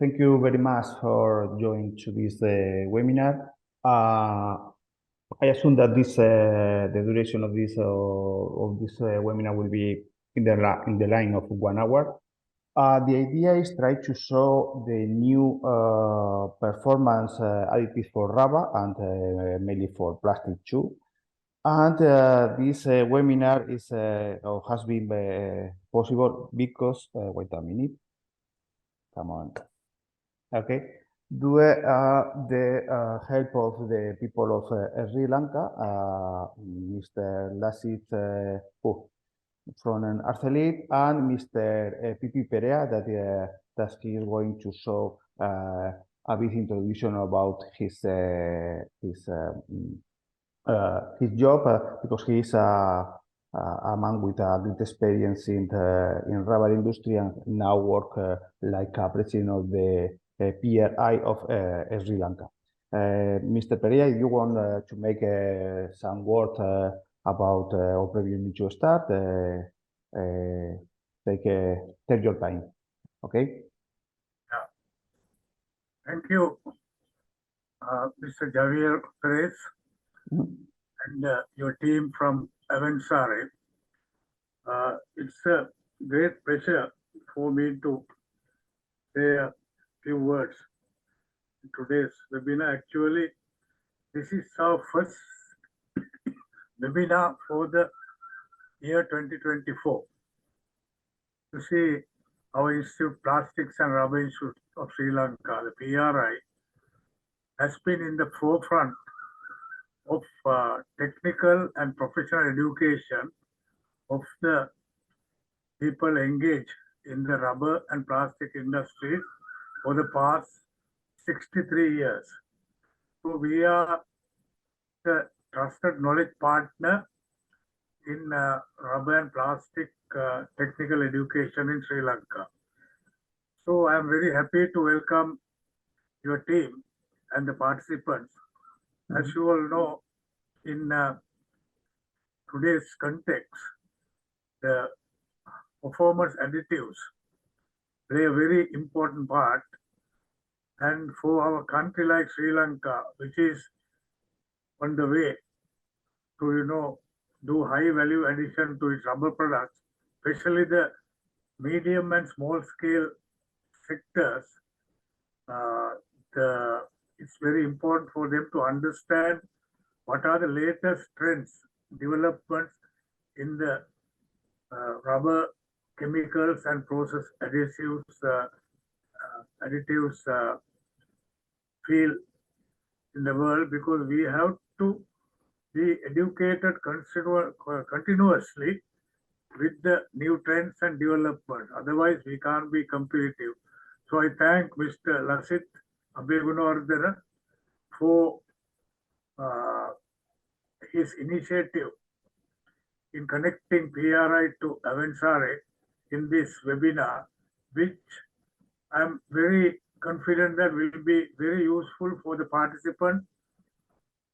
Thank you very much for joining to this webinar. I assume that the duration of this webinar will be in the line of 1 hour. The idea is try to show the new performance additives for rubber and mainly for plastic too. And this webinar is has been possible because wait a minute. Come on. Okay, due the help of the people of Sri Lanka, Mr. Lasit from Arcelit and Mr. P.P. Perea that he is going to show a bit introduction about his job because he is a man with a great experience in rubber industry and now work like a president of the PRI of Sri Lanka. Mr. Perea, if you want to make some word about or previously to start, take your time. Okay. Yeah. Thank you, Mr. Javier Perez and your team from Avanzare. It's a great pleasure for me to say a few words in today's webinar. Actually, this is our first webinar for the year 2024. You see, our Institute Plastics and Rubber Institute of Sri Lanka, the PRI, has been in the forefront of technical and professional education of the people engaged in the rubber and plastic industry for the past 63 years. So we are the trusted knowledge partner in rubber and plastic technical education in Sri Lanka. So I'm very happy to welcome your team and the participants. As you all know, in today's context, the performance additives play a very important part. And for our country like Sri Lanka, which is on the way to, do high value addition to its rubber products, especially the medium and small scale sectors, it's very important for them to understand what are the latest trends, developments in the rubber chemicals and process additives field in the world, because we have to be educated continuously with the new trends and developments. Otherwise, we can't be competitive. So I thank Mr. Lasit Abhigunawardena for his initiative in connecting PRI to Avanzare in this webinar, which I'm very confident that will be very useful for the participants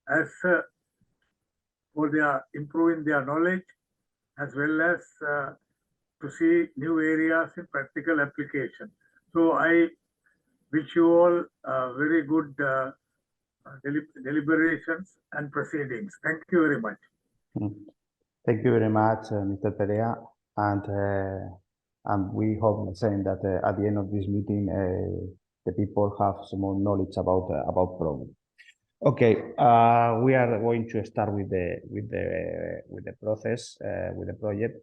as for their improving their knowledge, as well as to see new areas in practical application. So I wish you all very good deliberations and proceedings. Thank you very much. Thank you very much, Mr. Perea, and we hope saying that at the end of this meeting, the people have some more knowledge about problem. Okay, we are going to start with the process with the project.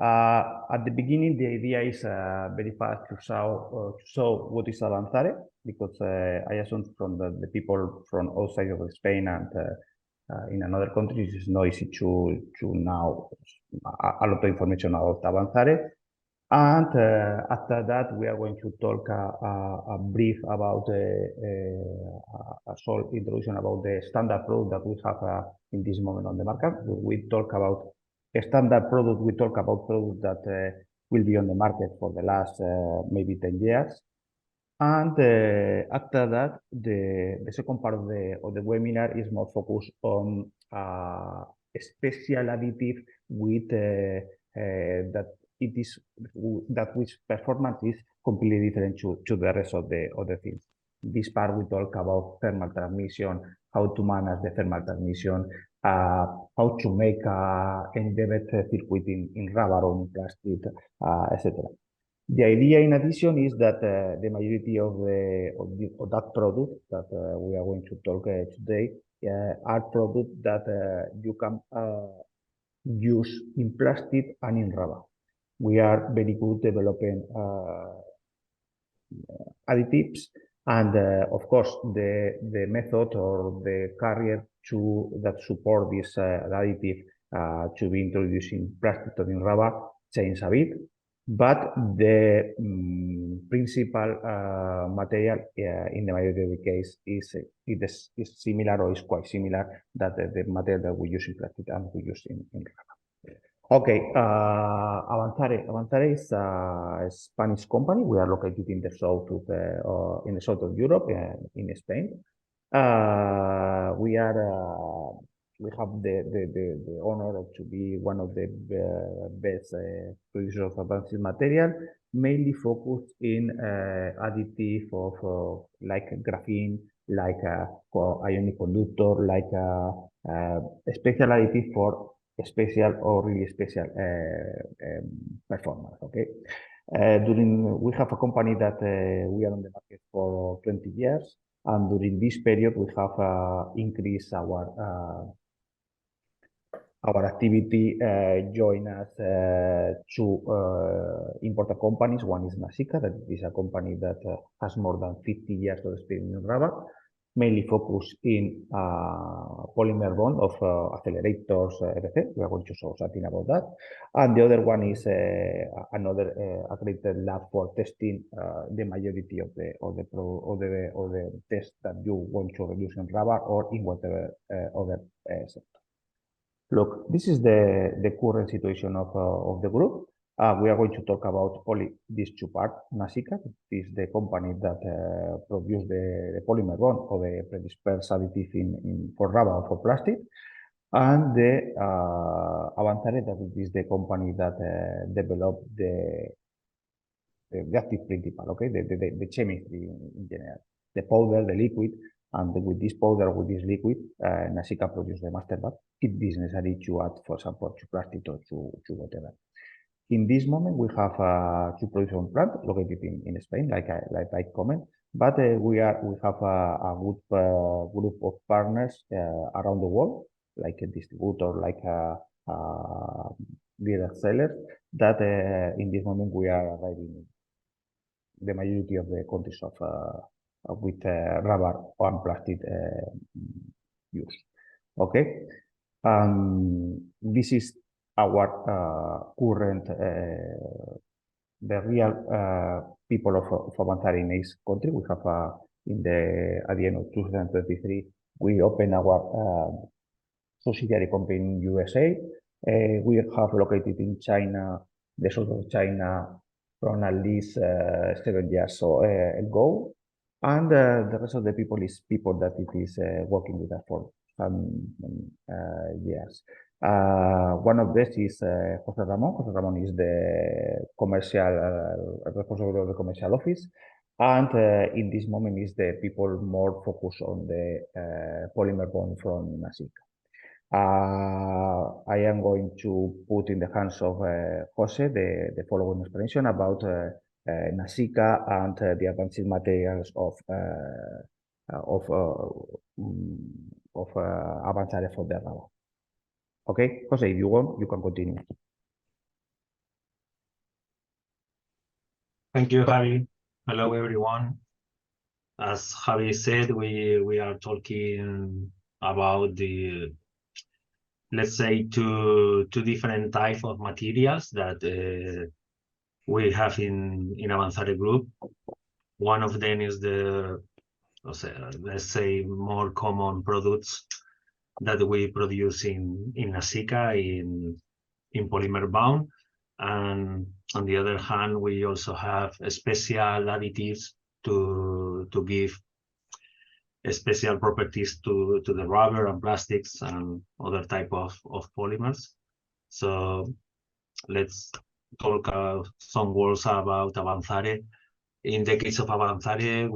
At the beginning, the idea is very fast to show what is Avanzare, because I assume from the people from outside of Spain and in another countries, it's not easy to know a lot of information about Avanzare. And after that, we are going to talk a brief about a short introduction about the standard product that we have in this moment on the market. We talk about a standard product. We talk about products that will be on the market for the last maybe 10 years. And after that, the second part of the webinar is more focused on a special additive with that which performance is completely different to the rest of the things. This part we talk about thermal transmission, how to manage the thermal transmission, how to make embedded circuit in rubber or in plastic, etc. The idea, in addition, is that the majority of that product that we are going to talk today are products that you can use in plastic and in rubber. We are very good developing additives, and of course the method or the carrier that support this additive to be introduced in plastic or in rubber change a bit, but the principal material in the majority of the case is similar or is quite similar that the material that we use in plastic and we use in rubber. Okay, Avanzare is a Spanish company. We are located in the south of Europe, in Spain. We have the honor to be one of the best producers of advanced material, mainly focused in additive of like graphene, like ionic conductor, like special additive for special or really special performance. Okay, we have a company that we are on the market for 20 years, and during this period we have increased our activity. Join us two important companies. One is Nasica, that is a company that has more than 50 years of experience in rubber, mainly focused in polymer bond of accelerators, etc. We are going to show something about that. And the other one is another accredited lab for testing the majority of the tests that you want to reduce in rubber or in whatever other sector. Look, this is the current situation of the group. We are going to talk about only these two parts. Nasica is the company that produces the polymer bond or the predispersed additive for rubber or for plastic. And the Avanzare, that is the company that developed the active principle, okay, the chemistry in general, the powder, the liquid. And with this powder, with this liquid, Nasica produces the master batch. It business ready to add, for example, to plastic or to whatever. In this moment, we have two production plant located in Spain, like I comment. But we have a good group of partners around the world, like a distributor, like a direct seller. That in this moment we are arriving the majority of the countries with rubber and plastic use. Okay, this is our current the real people of Avanzare in each country. We have at the end of 2023 we opened our subsidiary company in USA. We have located in China, the south of China, from at least 7 years ago. And the rest of the people is people that it is working with us for some years. One of this is Jose Ramon. Jose Ramon is the commercial responsible of the commercial office, and in this moment is the people more focused on the polymer bond from Nasica. I am going to put in the hands of Jose the following explanation about Nasica and the advanced materials of Avanzare for the rubber. Okay, Jose, if you want, you can continue. Thank you, Javi. Hello, everyone. As Javi said, we are talking about the, let's say, two different types of materials that we have in Avanzare Group. One of them is the, let's say, more common products that we produce in Nasica in polymer bound. And on the other hand, we also have special additives to give special properties to the rubber and plastics and other type of polymers. So let's talk some words about Avanzare. In the case of Avanzare,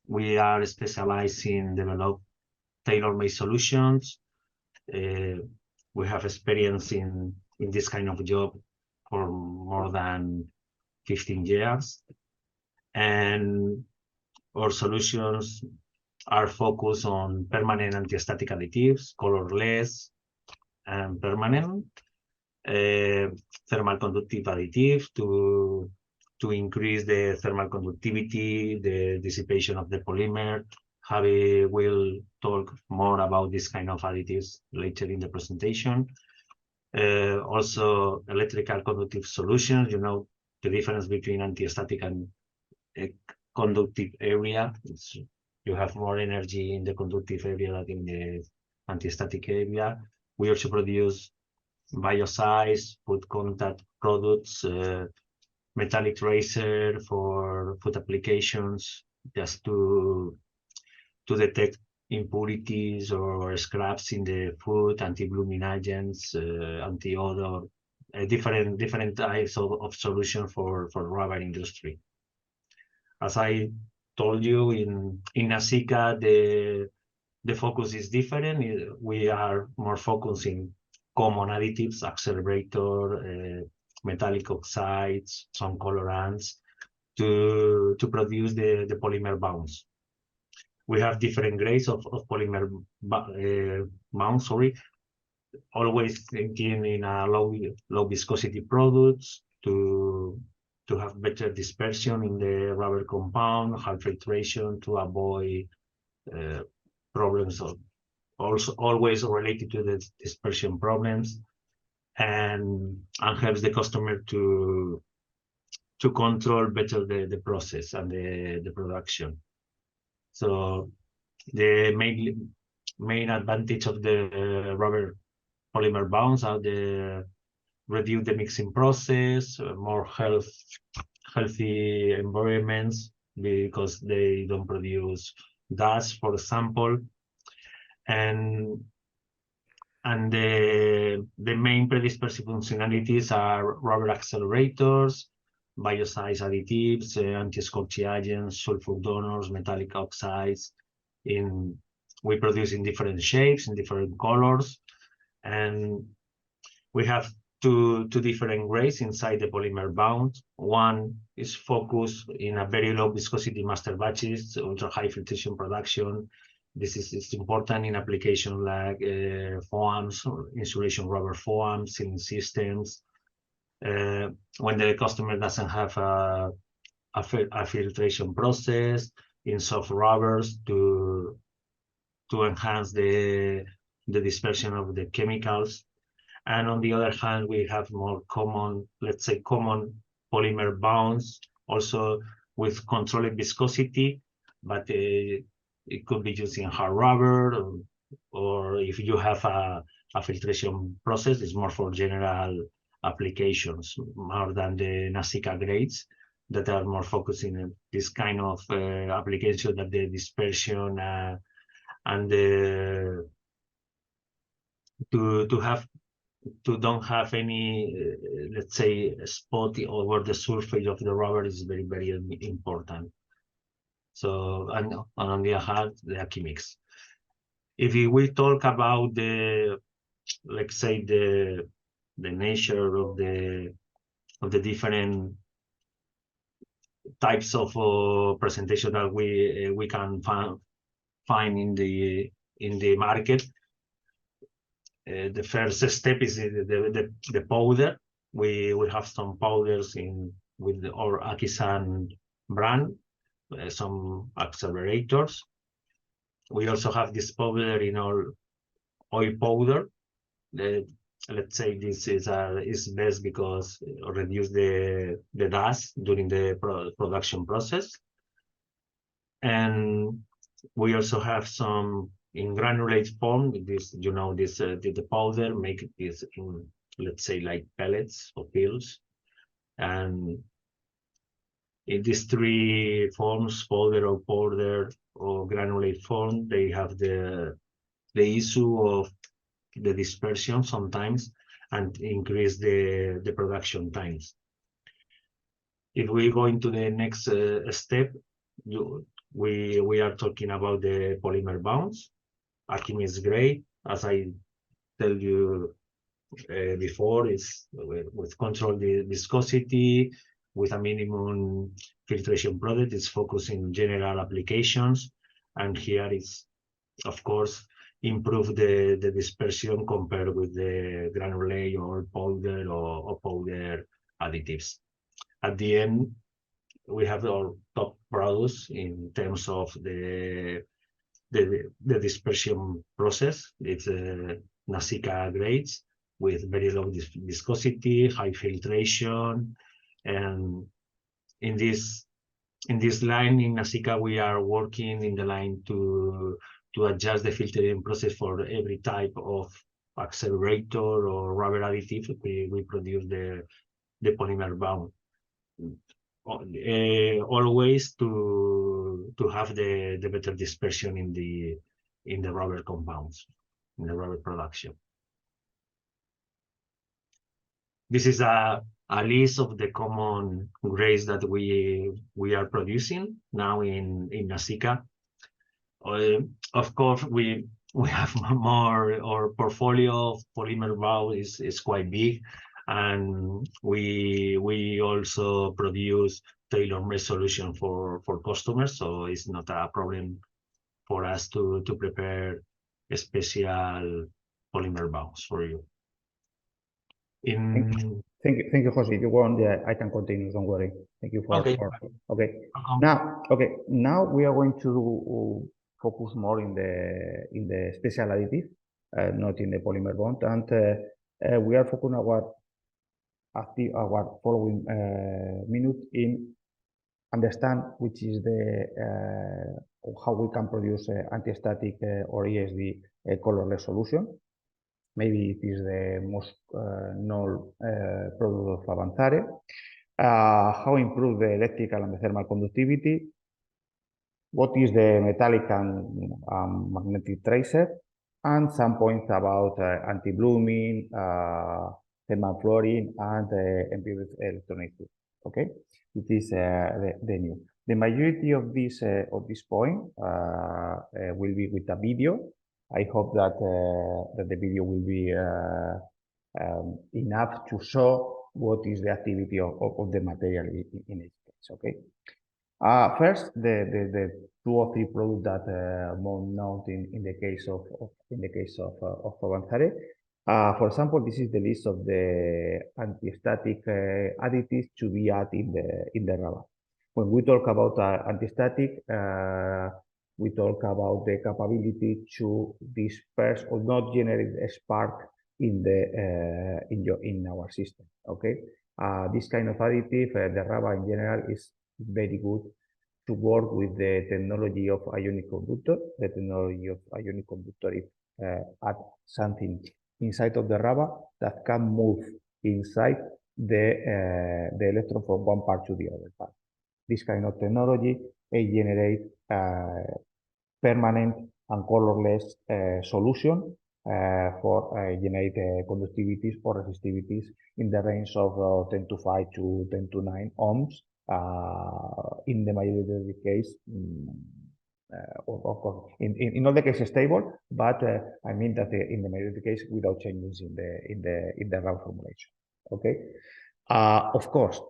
we are specialized in develop tailor-made solutions. We have experience in this kind of job for more than 15 years. And our solutions are focused on permanent anti-static additives, colorless and permanent, thermal conductive additive to increase the thermal conductivity, the dissipation of the polymer. Javi will talk more about this kind of additives later in the presentation. Also, electrical conductive solutions, the difference between anti-static and conductive area. You have more energy in the conductive area than in the anti-static area. We also produce biocides, food contact products, metallic tracer for food applications, just to detect impurities or scraps in the food, anti-blooming agents, anti-odor, different types of solution for rubber industry. As I told you, in Nasica, the focus is different. We are more focusing common additives, accelerator, metallic oxides, some colorants to produce the polymer bounds. We have different grades of polymer bounds, always thinking in a low viscosity products to have better dispersion in the rubber compound, high filtration to avoid problems of also always related to the dispersion problems, and helps the customer to control better the process and the production. So the main advantage of the rubber polymer bounds are the reduce the mixing process, more healthy environments because they don't produce dust, for example, and the main predispersive functionalities are rubber accelerators, biocides additives, anti-scorching agents, sulfur donors, metallic oxides. We produce in different shapes, in different colors, and we have two different grades inside the polymer bound. One is focused in a very low viscosity master batches, ultra high filtration production. This is important in application like foams, insulation rubber foams, sealing systems. When the customer doesn't have a filtration process in soft rubbers to enhance the dispersion of the chemicals. And on the other hand, we have more common, let's say, common polymer bounds, also with controlled viscosity, but it could be used in hard rubber, or if you have a filtration process, it's more for general applications, more than the Nasica grades that are more focusing on this kind of application, that the dispersion and the don't have any, let's say, spot over the surface of the rubber is very, very important. So, and on the other hand, the chemics. If we talk about let's say, the nature of the different types of presentation that we can find in the market. The first step is the powder. We have some powders with our Akisan brand, some accelerators. We also have this powder in our oil powder. Let's say this is best because it reduce the dust during the production process. And we also have some in granulate form. This, the powder, make this in, let's say, like pellets or pills. And in these three forms, powder or powder or granulate form, they have the issue of the dispersion sometimes and increase the production times. If we go into the next step, we are talking about the polymer bonds. Alchemy is great, as I tell you before, is with controlled viscosity, with a minimum filtration product. It's focusing general applications, and here is, of course, improve the dispersion compared with the granulate or powder additives. At the end, we have our top products in terms of the dispersion process. It's Nasica grades with very low viscosity, high filtration, and in this line in Nasica we are working in the line to adjust the filtering process for every type of accelerator or rubber additive. We produce the polymer bound. Always to have the better dispersion in the rubber compounds, in the rubber production. This is a list of the common grades that we are producing now in Nasica. Of course, we have more. Our portfolio of polymer bound is quite big, and we also produce tailor-made solution for customers, so it's not a problem for us to prepare a special polymer bounds for you. Thank you, Jose. If you want, yeah, I can continue. Don't worry. Thank you for. Okay. Now we are going to focus more in the special additive, not in the polymer bond, and we are focusing our following minute in understand which is how we can produce anti-static or ESD colorless solution. Maybe it is the most known product of Avanzare. How improve the electrical and the thermal conductivity. What is the metallic and magnetic tracer, and some points about anti-blooming, thermal flooring, and empirical electronic. Okay, it is the new. The majority of this point will be with a video. I hope that the video will be enough to show what is the activity of the material in each case. Okay. First, the 2 or 3 products that more known in the case of Avanzare. For example, this is the list of the anti-static additives to be added in the rubber. When we talk about anti-static, we talk about the capability to disperse or not generate a spark in our system. Okay, this kind of additive, the rubber in general, is very good to work with the technology of ionic conductor. The technology of ionic conductor is add something inside of the rubber that can move inside the electron from one part to the other part. This kind of technology generates permanent and colorless solution for generate conductivities or resistivities in the range of 10 to 5 to 10 to 9 ohms. In the majority of the case, of course, in all the cases stable, but I mean that in the majority of the case without changes in the rubber formulation. Okay, of course,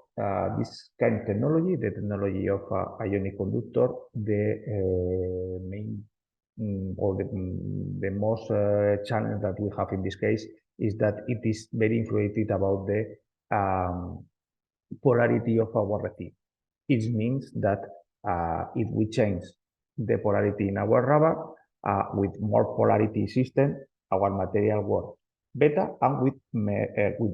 this kind of technology, the technology of ionic conductor, the main or the most challenge that we have in this case is that it is very influenced about the polarity of our resin. It means that if we change the polarity in our rubber with more polarity system, our material works better and with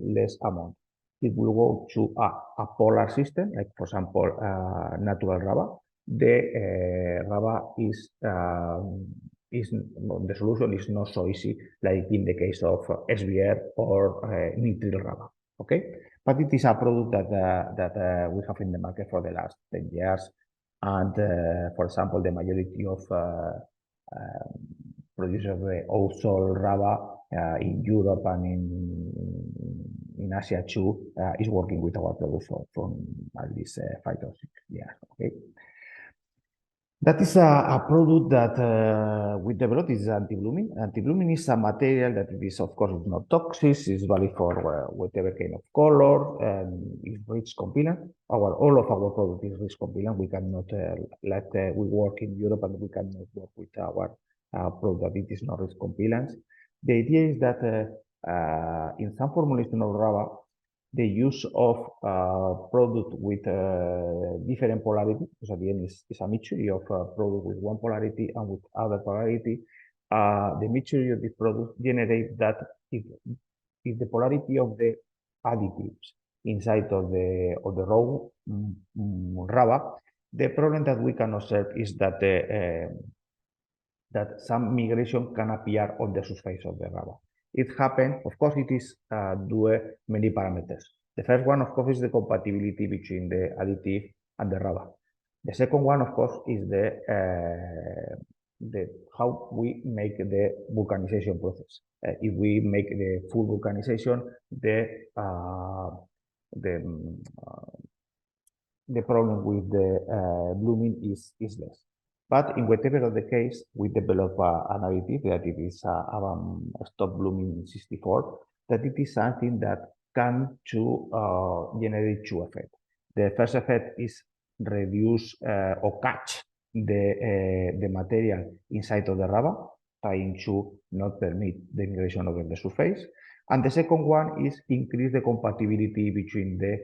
less amount. If we go to a polar system, like for example natural rubber, the rubber is the solution is not so easy like in the case of SBR or nitrile rubber. Okay, but it is a product that we have in the market for the last 10 years, and for example, the majority of producers of ozone rubber in Europe and in Asia too is working with our product from at least 5 or 6 years. Okay. That is a product that we developed is anti-blooming. Anti-blooming is a material that is, of course, is not toxic. It's valid for whatever kind of color and is rich compilant. All of our product is rich compilant. We cannot we work in Europe and we cannot work with our product that it is not rich compilant. The idea is that in some formulation of rubber, the use of product with different polarity, because at the end is a mixture of product with one polarity and with other polarity. The mixture of this product generates that if the polarity of the additives inside of the raw rubber, the problem that we can observe is that that some migration can appear on the surface of the rubber. It happens, of course, it is due many parameters. The first one, of course, is the compatibility between the additive and the rubber. The second one, of course, is the how we make the vulcanization process. If we make the full vulcanization, the problem with the blooming is less. But in whatever the case, we develop an additive that it is stop blooming 64, that it is something that can generate two effects. The first effect is reduce or catch the material inside of the rubber, trying to not permit the migration over the surface. And the second one is increase the compatibility between the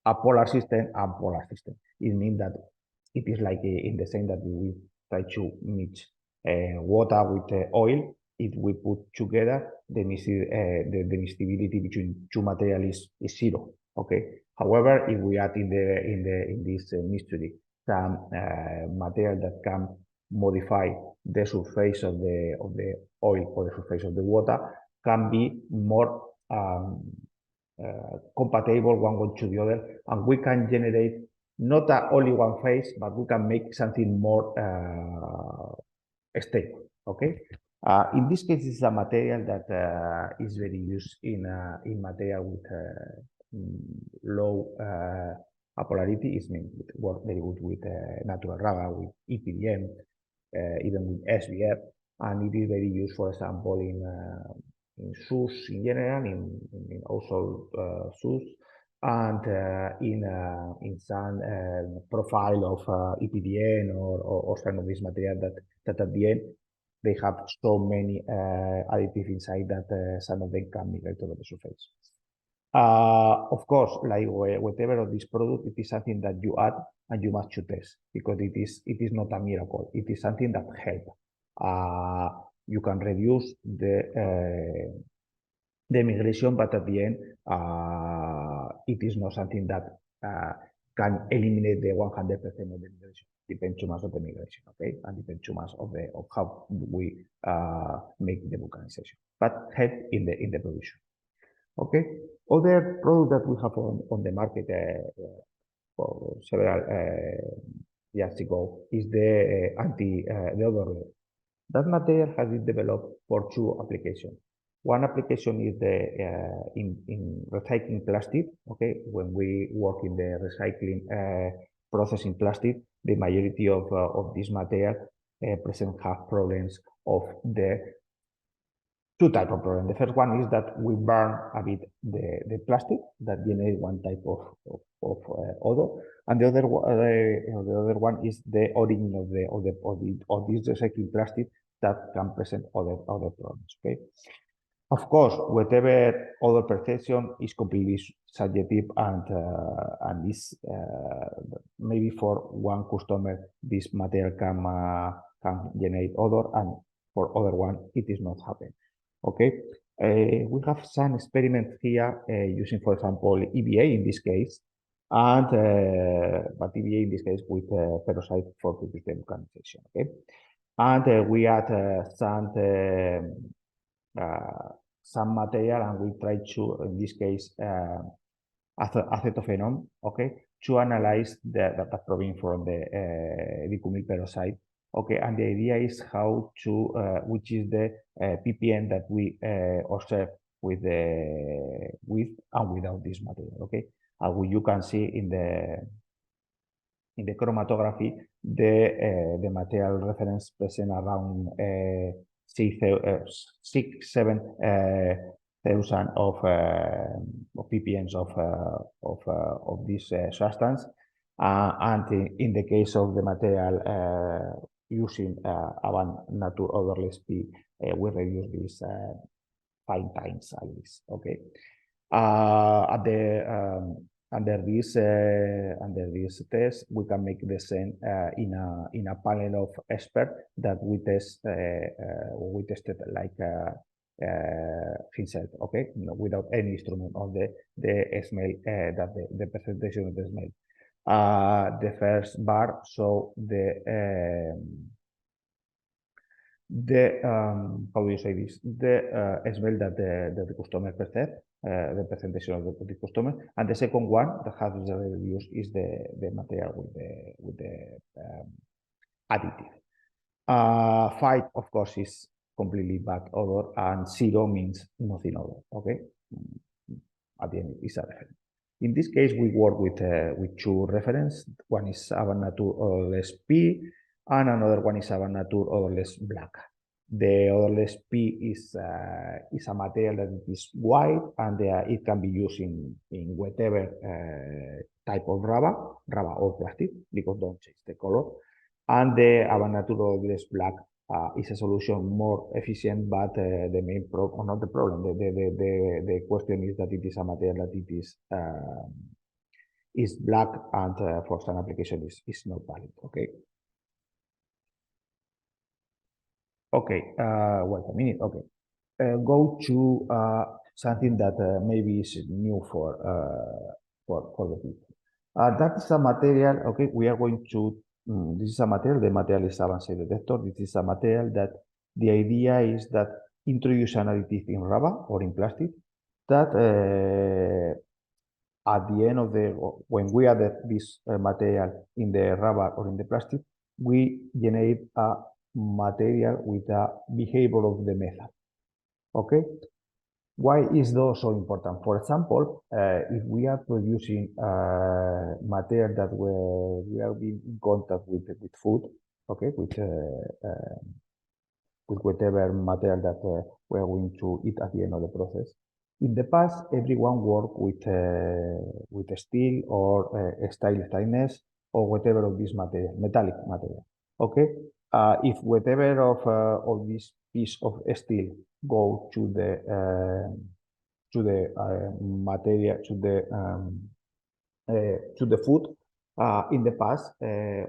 a polar system and polar system. It means that it is like in the same that we try to mix water with oil. If we put together, the miscibility between two materials is zero. Okay. However, if we add in this mystery some material that can modify the surface of the oil or the surface of the water, can be more compatible one to the other, and we can generate not only one phase, but we can make something more stable. Okay. In this case, it's a material that is very used in material with low polarity. It means it works very good with natural rubber, with EPDM, even with SBF, and it is very used, for example, in shoes in general, in also shoes, and in some profile of EPDN or some of this material that at the end they have so many additives inside that some of them can migrate over the surface. Of course, like whatever of this product, it is something that you add and you must test, because it is not a miracle. It is something that helps. You can reduce the migration, but at the end, it is not something that can eliminate the 100% of the migration. Depends too much of the migration, okay, and depends too much of how we make the vulcanization, but help in the production. Okay. Other product that we have on the market for several years ago is the odor. That material has been developed for two applications. One application is in recycling plastic. Okay, when we work in the recycling process in plastic, the majority of this material have problems of the two types of problems. The first one is that we burn a bit the plastic that generates one type of odor, and the other one is the origin of this recycling plastic that can present other problems. Okay. Of course, whatever odor perception is completely subjective, and is maybe for one customer this material can generate odor, and for other one it is not happening. Okay, we have some experiments here using, for example, EVA in this case, and but EVA in this case with peroxide for produce the vulcanization. Okay, and we add some material, and we try to, in this case, acetophenone, okay, to analyze the protein from the licumyl peroxide Okay, and the idea is how to, which is the ppm that we observe with and without this material. Okay, you can see in the chromatography the material reference present around 6,000-7,000 of ppms of this substance, and in the case of the material using Avanzare odorless P, we reduce this 5 times at least. Okay, under this test, we can make the same in a panel of experts that we tested like himself, okay, without any instrument on the smell that the presentation of the smell. The first bar show how do you say this? The smell that the customer perceives, the presentation of the customer, and the second one that has the reduced is the material with the additive. 5, of course, is completely bad odor, and 0 means nothing odor. Okay, at the end it's a reference. In this case, we work with 2 references. One is Avanzare odorless P, and another one is Avanzare odorless black. The odorless P is a material that is white, and it can be used in whatever type of rubber or plastic, because don't change the color. And the Avanzare odorless black is a solution more efficient, but the main problem, not the problem, the question is that it is a material that it is black, and for some application is not valid. Okay. Okay, wait a minute. Okay, go to something that maybe is new for the people. That is a material. Okay, we are going to. This is a material. The material is Avanzare detector. This is a material that the idea is that introduce an additive in rubber or in plastic that at the end of when we add this material in the rubber or in the plastic, we generate a material with a behavior of the method. Okay, why is those so important? For example, if we are producing material that we are being in contact with food, okay, with whatever material that we are going to eat at the end of the process. In the past, everyone worked with steel or stainless or whatever of this material, metallic material. Okay, if whatever of this piece of steel go to the material to the food. In the past,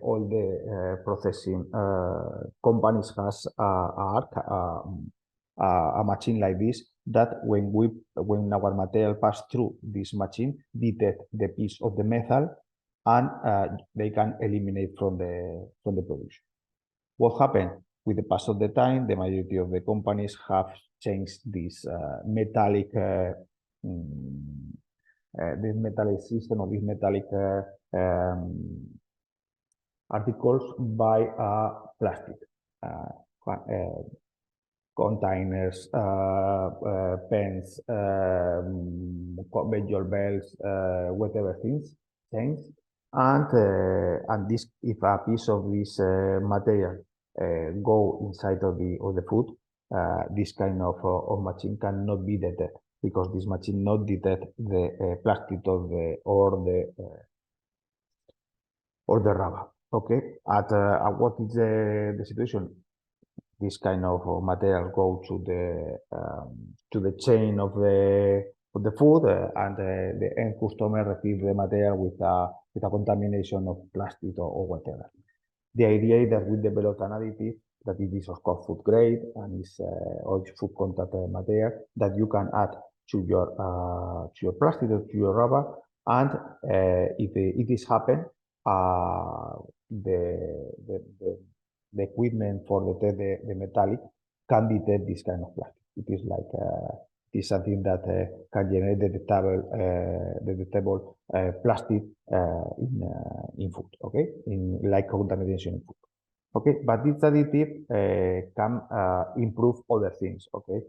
all the processing companies has a machine like this that when our material pass through this machine, detect the piece of the metal, and they can eliminate from the production. What happened? With the pass of the time, the majority of the companies have changed this metallic system or this metallic articles by plastic containers, pens, conveyor belts, whatever things change, and this, if a piece of this material go inside of the food, this kind of machine cannot be detected, because this machine not detect the plastic of or the rubber. Okay, at what is the situation? This kind of material go to the chain of the food, and the end customer receive the material with a contamination of plastic or whatever. The idea is that we develop an additive that it is of course food grade and is all food contact material that you can add to your plastic or to your rubber, and if it is happen, the equipment for detect the metallic can detect this kind of plastic. It is like it is something that can generate the detectable plastic in food. Okay, in like contamination in food. Okay, but this additive can improve other things. Okay,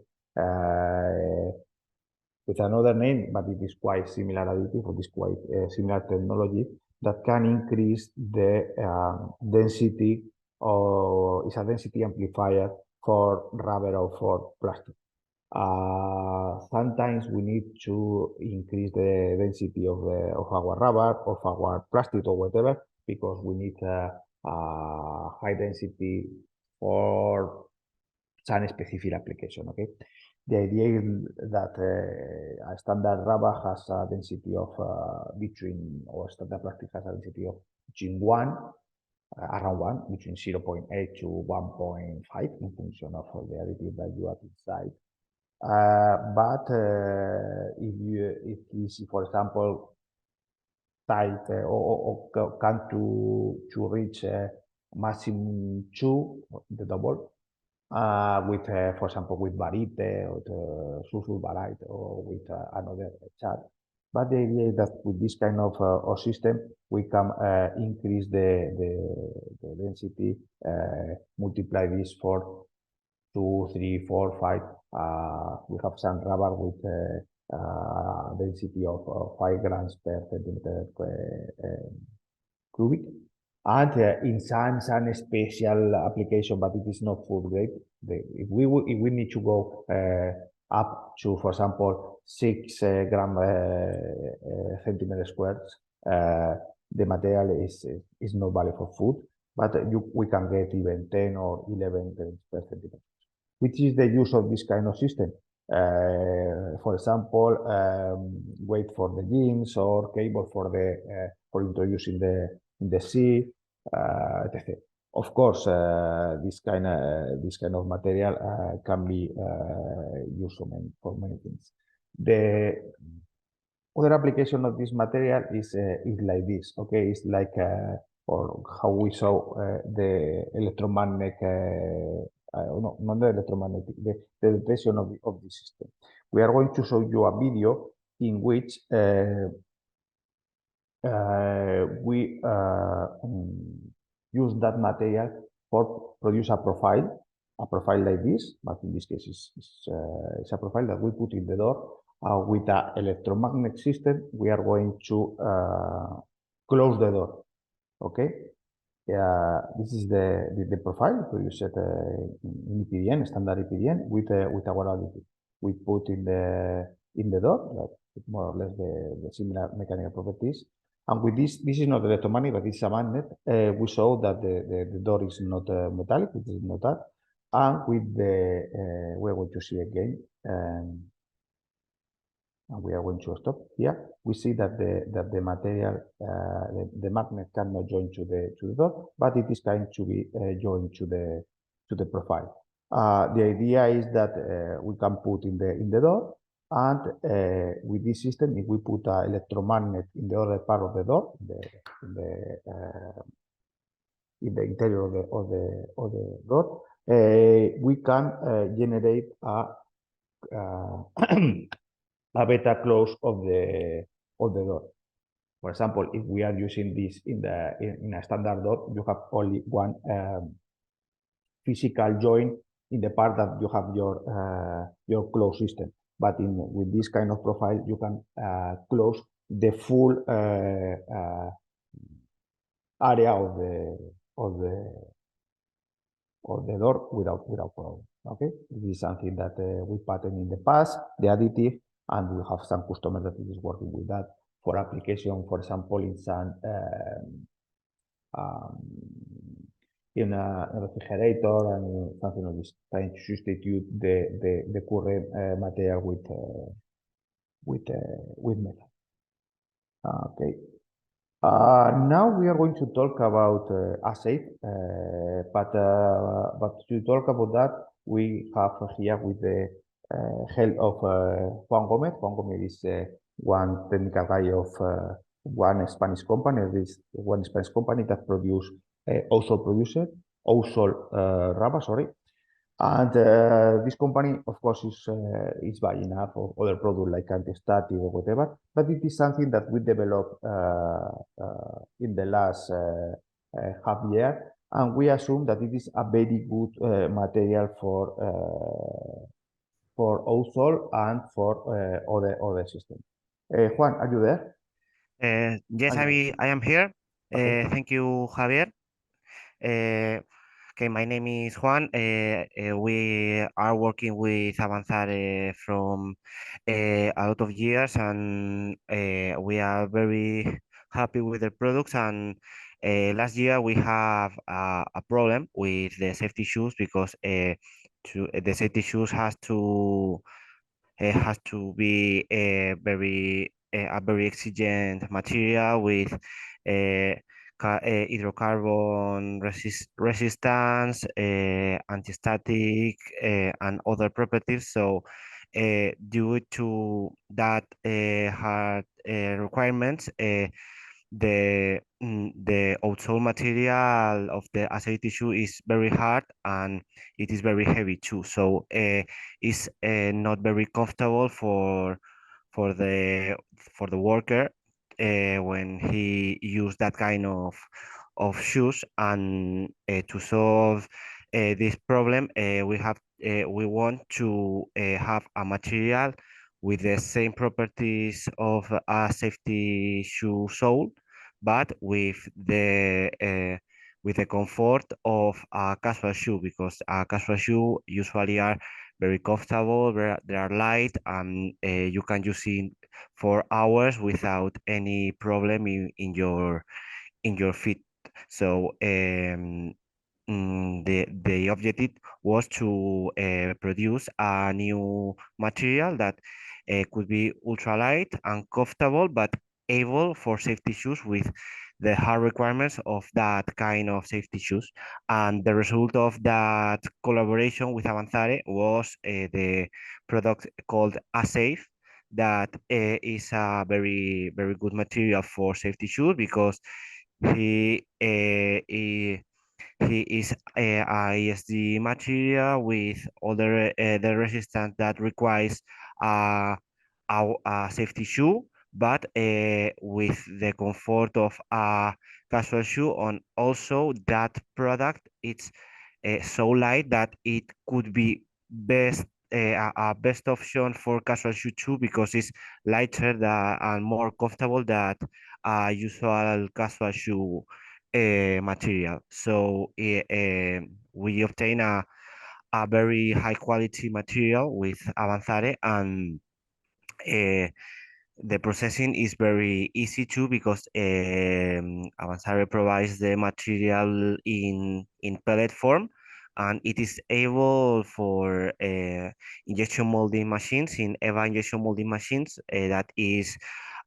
with another name, but it is quite similar additive, or this quite similar technology that can increase the density, or is a density amplifier for rubber or for plastic. Sometimes we need to increase the density of our rubber, of our plastic or whatever, because we need high density for some specific application. Okay, the idea is that a standard rubber has a density of between, or standard plastic has a density of between around 1, between 0.8 to 1.5 in function of the additive that you have inside. But if this, for example, tight or come to reach maximum 2, the double, with, for example, with barite or the sulfur barite or with another chat. But the idea is that with this kind of system, we can increase the density, multiply this for 2, 3, 4, 5. We have some rubber with density of 5 grams per centimeter cubic. And in some special application, but it is not food grade. If we need to go up to, for example, 6 gram centimeter squares, the material is not valid for food, but we can get even 10 or 11 grams per centimeter. Which is the use of this kind of system? For example, weight for the jeans or cable for the for introducing in the sea, etc. Of course, this kind of material can be used for many things. The other application of this material is like this. Okay, it's like or how we saw the electromagnetic. No, not the electromagnetic, the detection of the system. We are going to show you a video in which we use that material for produce a profile like this, but in this case it's a profile that we put in the door with an electromagnetic system. We are going to close the door. Okay. This is the profile produced in EPDN, standard EPDN, with our additive. We put in the door, like more or less the similar mechanical properties. And with this is not electromagnetic, but it's a magnet. We saw that the door is not metallic, it is not that. And with we're going to see again. And we are going to stop here. We see that the material, the magnet cannot join to the door, but it is going to be joined to the profile. The idea is that we can put in the door, and with this system, if we put an electromagnet in the other part of the door, in the interior of the door, we can generate a beta close of the door. For example, if we are using this in a standard door, you have only one physical joint in the part that you have your closed system. But with this kind of profile, you can close the full area of the door without problem. Okay, this is something that we patented in the past, the additive, and we have some customers that is working with that for application, for example, in some in a refrigerator and something like this, trying to substitute the current material with metal. Okay. Now we are going to talk about assay, but to talk about that, we have here with the help of Juan Gomez. Juan Gomez is one technical guy of one Spanish company. This one Spanish company that produce Ausol rubber, sorry. And this company, of course, is buying up of other products like anti-static or whatever, but it is something that we developed in the last half year, and we assume that it is a very good material for outsole and for other systems. Juan, are you there? Yes, Ah, yes. I am here. Okay. Thank you, Javier. Okay, my name is Juan. We are working with Avanzare from a lot of years, and we are very happy with the products. And last year we have a problem with the safety shoes because the safety shoes has to be a very exigent material with hydrocarbon resistance, anti-static, and other properties. So, due to that hard requirements, the outsole material of the acai tissue is very hard and it is very heavy too. So it's not very comfortable for the for the worker when he use that kind of shoes. And to solve this problem, we want to have a material with the same properties of a safety shoe sole, but with the comfort of a casual shoe, because a casual shoe usually are very comfortable, they are light, and you can use it for hours without any problem in your feet. So the objective was to produce a new material that could be ultralight and comfortable, but able for safety shoes with the hard requirements of that kind of safety shoes. And the result of that collaboration with Avanzare was the product called asafe, that is a very good material for safety shoes because he he is a ISD material with other the resistance that requires uh, a safety shoe, but with the comfort of a casual shoe. And also that product, it's so light that it could be a best option for casual shoe too, because it's lighter and more comfortable than a usual casual shoe material. So we obtain a very high quality material with Avanzare, and uh, the processing is very easy too, because Avanzare provides the material in pellet form, and it is able for injection molding machines, in EVA injection molding machines. That is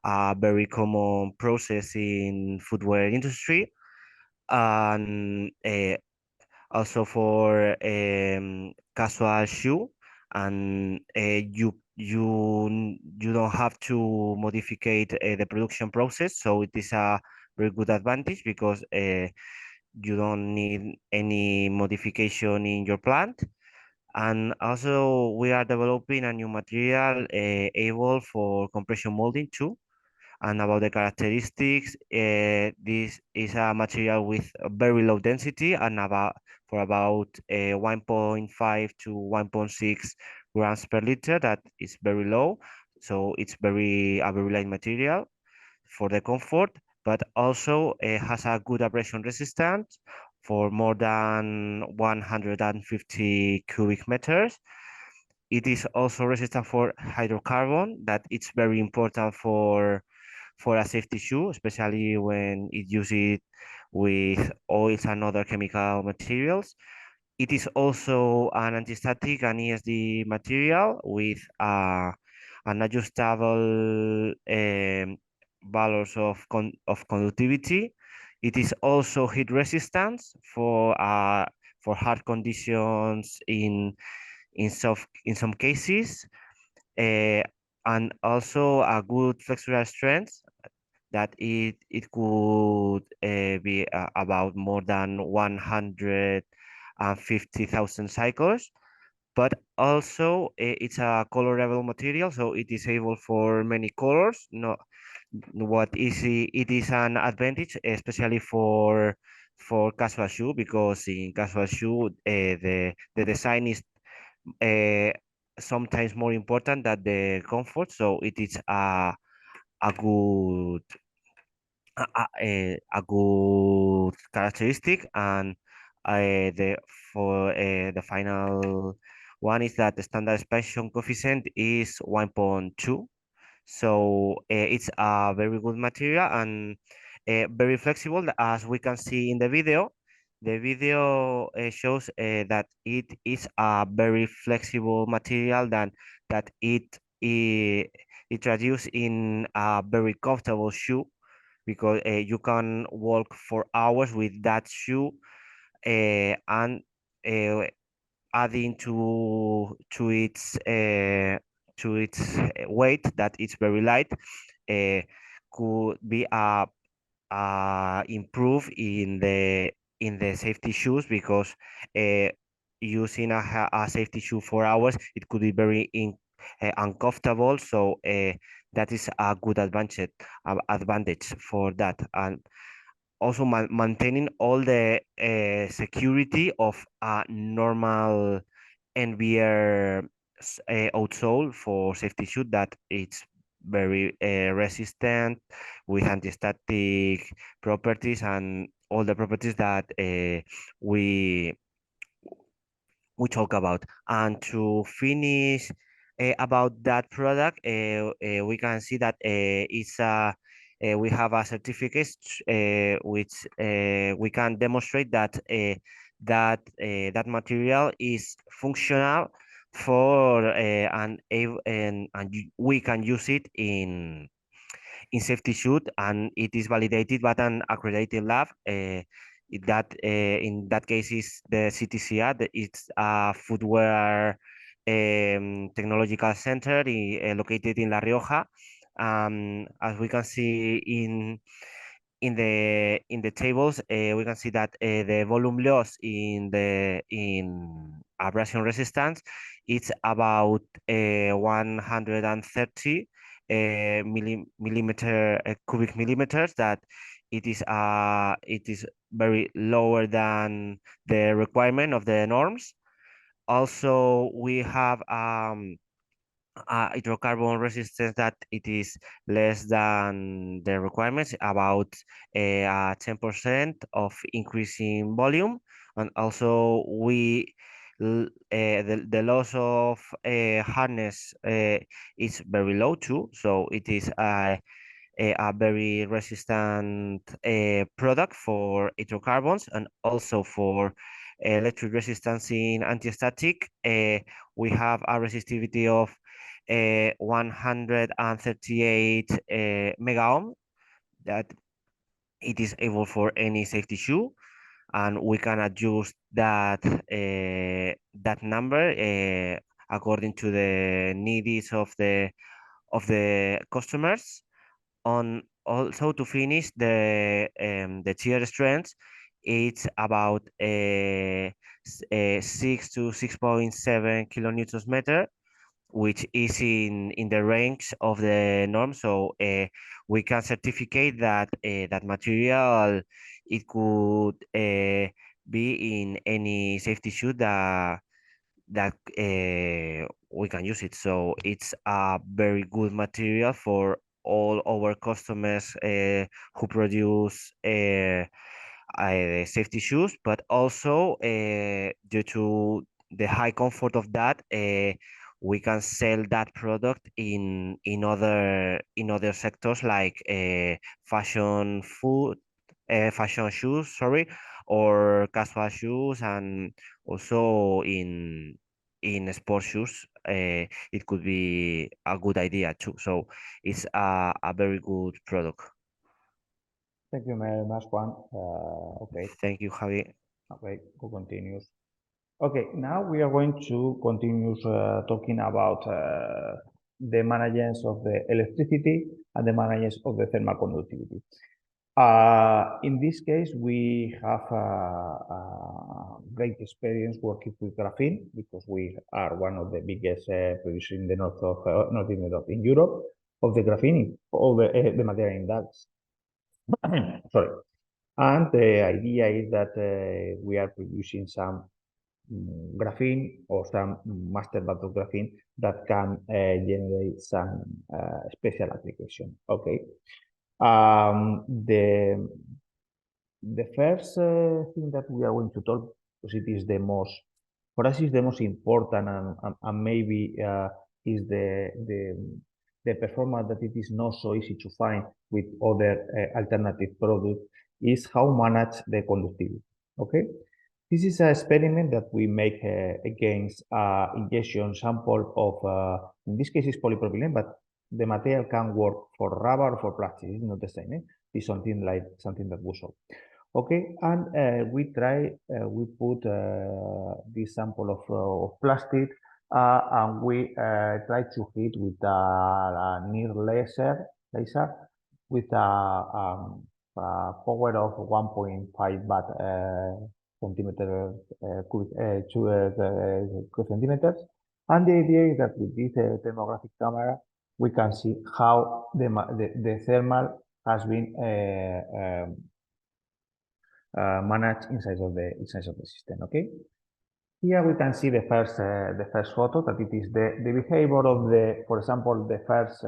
a very common process in footwear industry, and also for casual shoe. And you don't have to modify the production process, so it is a very good advantage because you don't need any modification in your plant. And also we are developing a new material able for compression molding too. And about the characteristics, this is a material with a very low density, and about 1.5 to 1.6 grams per liter. That is very low, so it's a very light material for the comfort, but also has a good abrasion resistance for more than 150 cubic meters. It is also resistant for hydrocarbon, that it's very important for a safety shoe, especially when it uses with oils and other chemical materials. It is also an anti-static and ESD material with an adjustable values of conductivity. It is also heat resistance for hard conditions in some cases, uh, and also a good flexural strength, that it could be about more than 150,000 cycles. But also it's a colorable material, so it is able for many colors. No, it is an advantage, especially for casual shoe, because in casual shoe the design is sometimes more important than the comfort. So it is a good a good characteristic. And the for the final one is that the standard expansion coefficient is 1.2. So it's a very good material and very flexible, as we can see in the video. The video shows that it is a very flexible material, that it reduces in a very comfortable shoe, because you can walk for hours with that shoe, and uh, adding to its weight, that it's very light, could be improve in the safety shoes, because using a safety shoe for hours, it could be very uncomfortable. So that is a good advantage for that. And also maintaining all the security of a normal NBR outsole for safety shoe, that it's very resistant, with anti-static properties and all the properties that we talk about. And to finish about that product, we can see that we have a certificate which we can demonstrate that that material is functional for we can use it in safety shoot, and it is validated by an accredited lab. In that case is the CTCA. It's a footwear technological center located in La Rioja. As we can see in the tables, we can see that the volume loss in abrasion resistance, it's about 130 millimeter cubic millimeters. That it is very lower than the requirement of the norms. Also, we have hydrocarbon resistance, that it is less than the requirements, about 10% of increasing volume. And also the loss of hardness is very low too. So it is a very resistant product for hydrocarbons, and also for electric resistance in anti-static. We have a resistivity of 138 mega ohm, that it is able for any safety shoe, and we can adjust that number according to the needs of the customers. On also, to finish, the shear strength, it's about 6 to 6.7 kilonewtons meter, which is in the range of the norm. So we can certificate that that material, it could be in any safety shoe that we can use it. So it's a very good material for all our customers who produce safety shoes, but also due to the high comfort of that, we can sell that product in other sectors, like fashion shoes, sorry, or casual shoes, and also in sports shoes. It could be a good idea too. So it's a very good product. Thank you very much, Juan. Okay, Thank you, Javi. okay, who continues? Okay, now we are going to continue talking about the management of the electricity and the management of the thermal conductivity. In this case, we have a great experience working with graphene, because we are one of the biggest producers in the not in Europe, in Europe, of the graphene, all the material in that. Sorry. And the idea is that we are producing some graphene or some master band of graphene that can generate some special application. Okay. The first thing that we are going to talk, because it is the most, for us, is the most important, and maybe is the performance that it is not so easy to find with other alternative products, is how manage the conductivity. Okay, this is an experiment that we make against injection sample of, in this case, is polypropylene, but the material can work for rubber or for plastic. It's not the same. It's something like something that we saw. Okay, and we put this sample of plastic, and we try to hit with a near laser with a power of 1.5 watt centimeter cubic centimeters. And the idea is that with this thermographic camera, we can see how the thermal has been managed inside of the system. Okay. Here we can see the first photo, that it is the behavior of the, for example, the first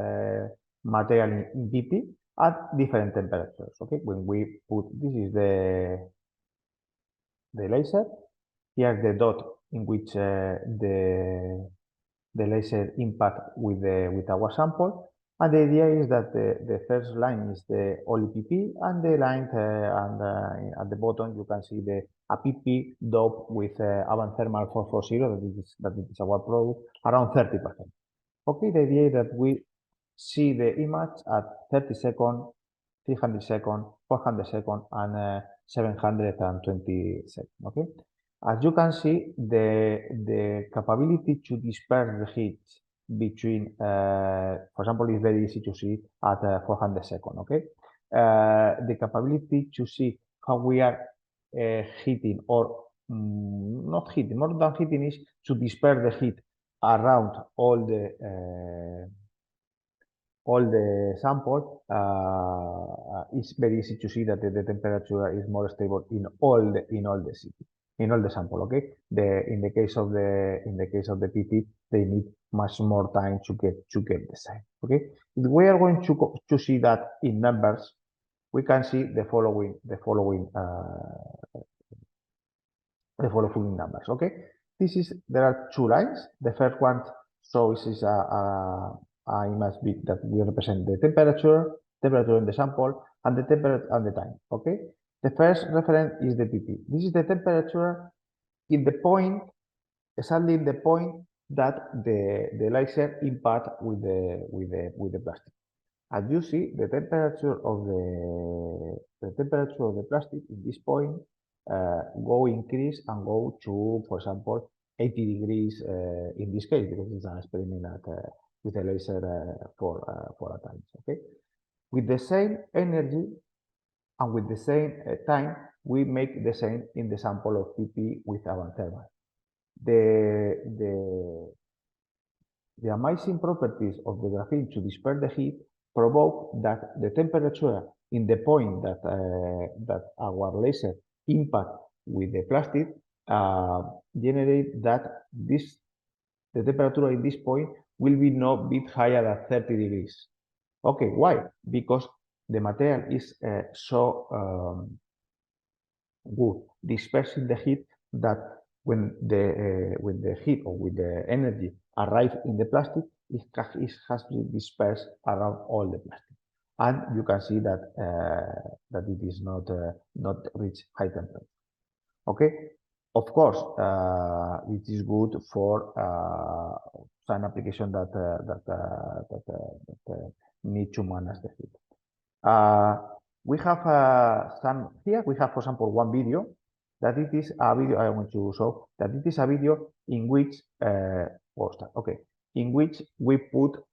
material in PP at different temperatures. Okay, when we put, this is the laser. Here the dot in which the laser impact with our sample. And the idea is that the first line is the only PP, and the line at the bottom you can see a PP doped with Avanzare 440, that is our product, around 30%. Okay, the idea is that we see the image at 30 seconds, 300 seconds, 400 seconds, and 720 seconds. Okay, as you can see, the capability to disperse the heat between, for example, is very easy to see at 400 seconds. Okay, the capability to see how we are heating, or not heating, more than heating, is to disperse the heat around all the sample. It's very easy to see that the temperature is more stable in all the city, in all the sample. Okay, in the case of the PP, they need much more time to get the same. Okay, if we are going to see that in numbers, we can see the following numbers. Okay, there are two lines. The first one shows is a image that we represent the temperature in the sample, and the temperature and the time. Okay, the first reference is the PP. This is the temperature in the point, exactly in the point that the laser impact with the plastic. As you see, the temperature of the plastic in this point go increase and go to, for example, 80 degrees in this case, because it's an experiment with a laser for a time. Okay, with the same energy and with the same time, we make the same in the sample of PP with Avanzare. The amazing properties of the graphene to disperse the heat provoke that the temperature in the point that our laser impact with the plastic generate that the temperature in this point will be no bit higher than 30 degrees. Okay, why? Because the material is so good dispersing the heat that when the heat or with the energy arrive in the plastic, it has to disperse around all the plastic, and you can see that it is not reach high temperature. Okay, of course, it is good for some application that need to manage the heat. We have here we have, for example, one video that it is a video I want to show, that it is a video in which in which we put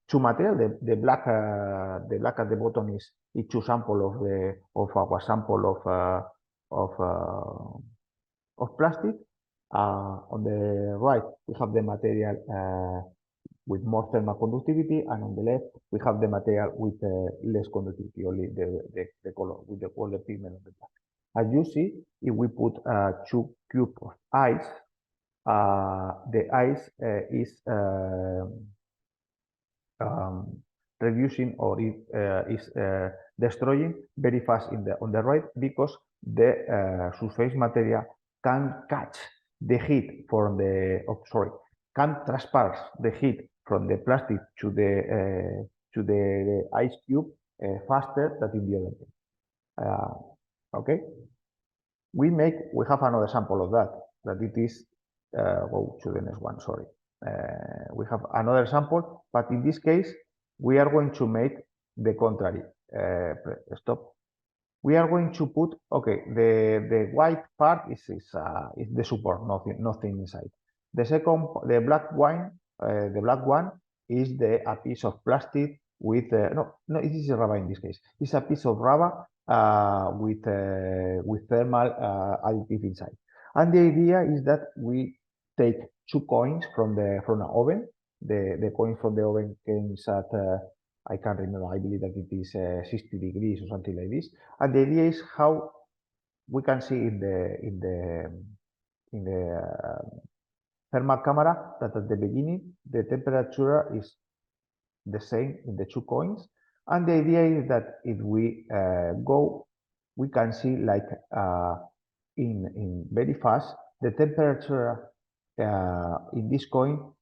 two material. The black at the bottom is two sample of our sample of plastic. On the right we have the material with more thermal conductivity, and on the left we have the material with less conductivity, only the color with the color pigment on the black. As you see, if we put 2 cubes of ice, the ice is reducing, or it is destroying very fast on the right, because the surface material can catch the heat from the can transfer the heat from the plastic to the ice cube faster than in the other way. Okay, we have another sample of that it is go to the next one. Sorry, we have another sample, but in this case we are going to make the contrary. Stop. We are going to put, okay, the white part is the support, nothing inside. The black one is a piece of plastic with no, it is rubber in this case. It's a piece of rubber with thermal additive inside. And the idea is that we take 2 coins from the oven. The coin from the oven comes at I can't remember. I believe that it is 60 degrees or something like this. And the idea is how we can see in the thermal camera that at the beginning the temperature is the same in the 2 coins. And the idea is that if we go, we can see like in very fast the temperature in this coin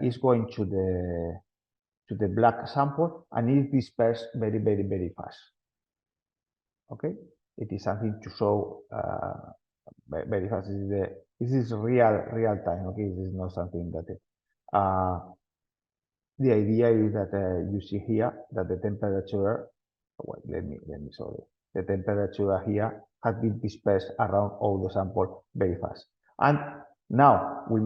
is going to the black sample, and it disperses very, very, very fast. Okay, it is something to show very fast. This is real time. Okay, this is not something that the idea is that you see here that the temperature. Well, let me show you. The temperature here has been dispersed around all the sample very fast, and now we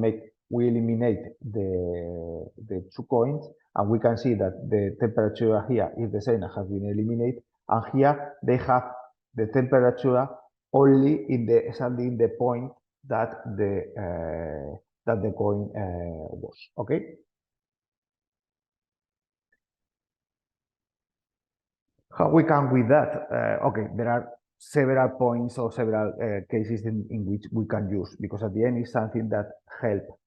eliminate the 2 coins, and we can see that the temperature here is the same and has been eliminated, and here they have the temperature only exactly in the point that the coin was. Okay. How we can with that? Okay, there are several points or several cases in which we can use, because at the end it's something that help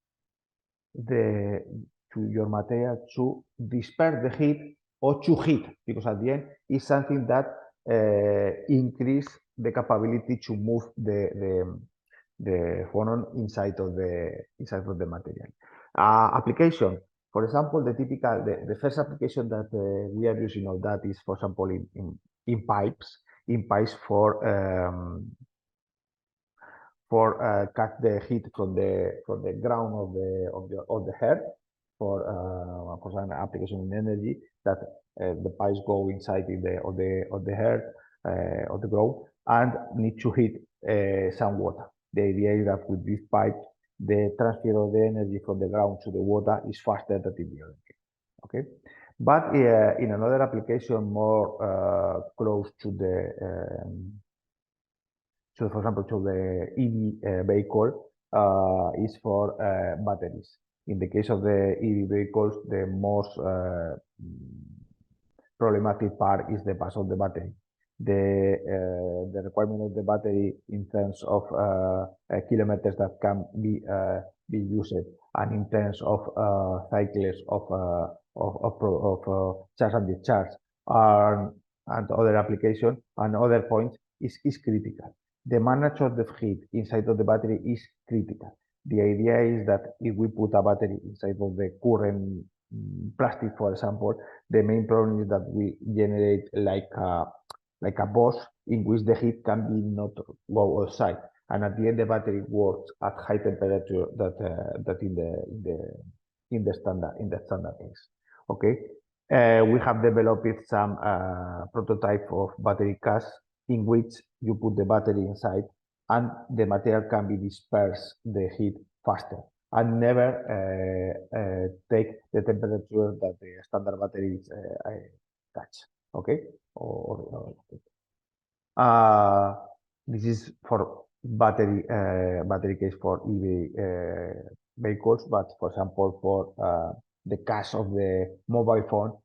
to your material to disperse the heat or to heat, because at the end it's something that increase the capability to move the phonon inside of the material. Application. For example, the first application that we are using of that is, for example, in pipes for cut the heat from the ground of the earth for an application in energy, that the pipes go inside of the earth of the ground and need to heat some water. The idea is that with this pipe, the transfer of the energy from the ground to the water is faster than in the other case. Okay, but in another application more close to so, for example, to the EV vehicle is for batteries. In the case of the EV vehicles, the most problematic part is the pass of the battery. The requirement of the battery in terms of kilometers that can be used, and in terms of cycles of charge and discharge, and other application and other points is critical. The management of the heat inside of the battery is critical. The idea is that if we put a battery inside of the current plastic, for example, the main problem is that we generate like a box in which the heat can be not go outside, and at the end the battery works at high temperature that in the standard case. Okay, we have developed some prototype of battery cache in which you put the battery inside, and the material can be dispersed the heat faster, and never take the temperature that the standard batteries catch. Okay, this is for battery case for EV vehicles, but for example for the case of the mobile phone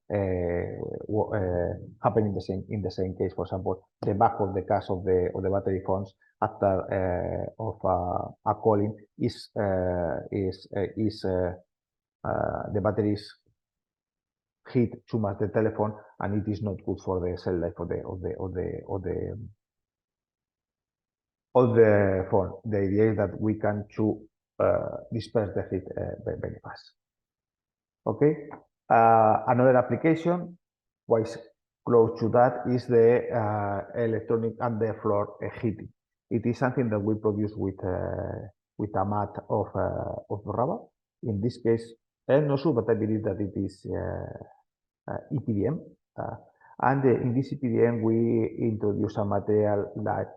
happen in the same case. For example, the back of the case of the battery phones after a calling is the battery is heat too much the telephone, and it is not good for the cell life of the phone. The idea is that we can disperse the heat very fast. Okay. Another application, quite close to that, is the electronic underfloor heating. It is something that we produce with a mat of rubber. In this case, I'm not sure, but I believe that it is EPDM. And in this EPDM, we introduce a material that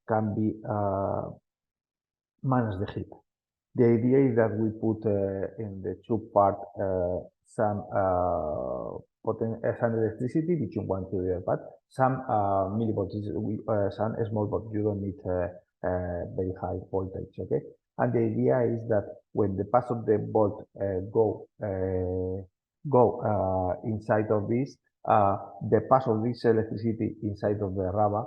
can be manage the heat. The idea is that we put in the tube part some electricity between one to the other part, some millivolts, some small, but you don't need very high voltage. Okay, and the idea is that when the path of the bolt go inside of this, the path of this electricity inside of the rubber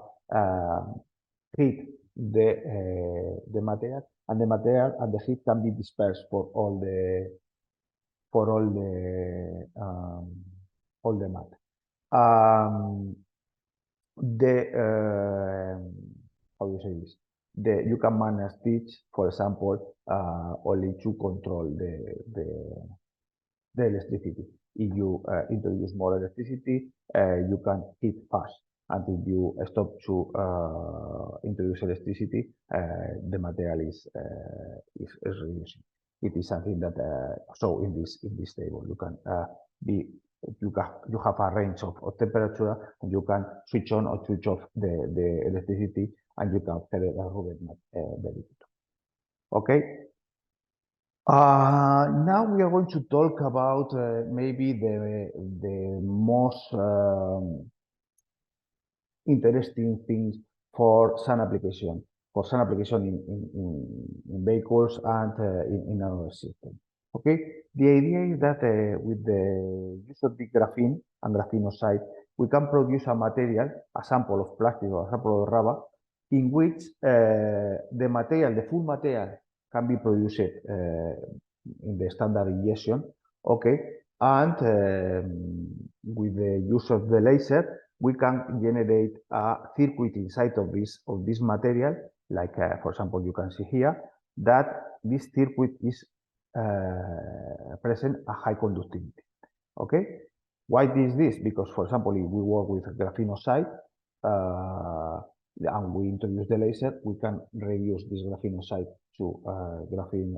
heat the material, and the material and the heat can be dispersed for all the mat. How do you say this? You can manage this, for example, only to control the electricity. If you introduce more electricity, you can heat fast. And if you stop to introduce electricity, the material is reducing. It is something that so in this table you can you have a range of temperature, and you can switch on or switch off the electricity, and you can set it very good. Okay. Now we are going to talk about maybe the most interesting things for sun application, in vehicles and in our system. Okay, the idea is that with the use of the graphene and graphene oxide, we can produce a material, a sample of plastic or a sample of rubber, in which the full material can be produced in the standard injection. Okay, and with the use of the laser, we can generate a circuit inside of this material, like for example, you can see here that this circuit is present a high conductivity. Okay, why is this? Because, for example, if we work with graphene oxide and we introduce the laser, we can reduce this graphene oxide to graphene,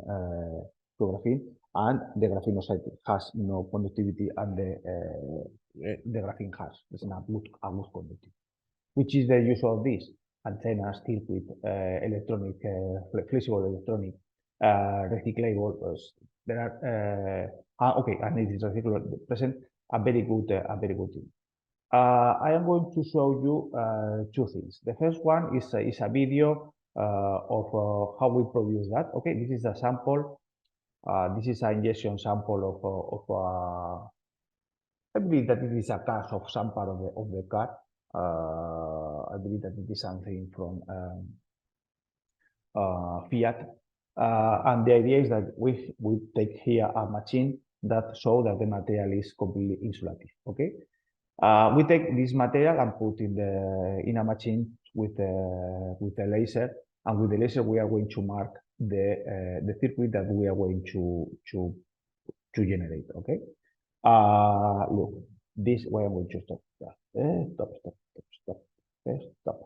and the graphene oxide has no conductivity, and the graphene has a good conductivity. Which is the use of this? Antennas, circuit, electronic, flexible electronic, recyclable. There are okay, and it is recyclable. Present a very good thing. I am going to show you two things. The first one is a video of how we produce that. Okay, this is a sample. This is an injection sample of I believe that it is a cast of some part of the car. I believe that it is something from Fiat. And the idea is that we take here a machine that shows that the material is completely insulative. Okay, we take this material and put in a machine with a laser, and with the laser we are going to mark the circuit that we are going to generate. Okay. Look, this way I'm going to stop. Stop.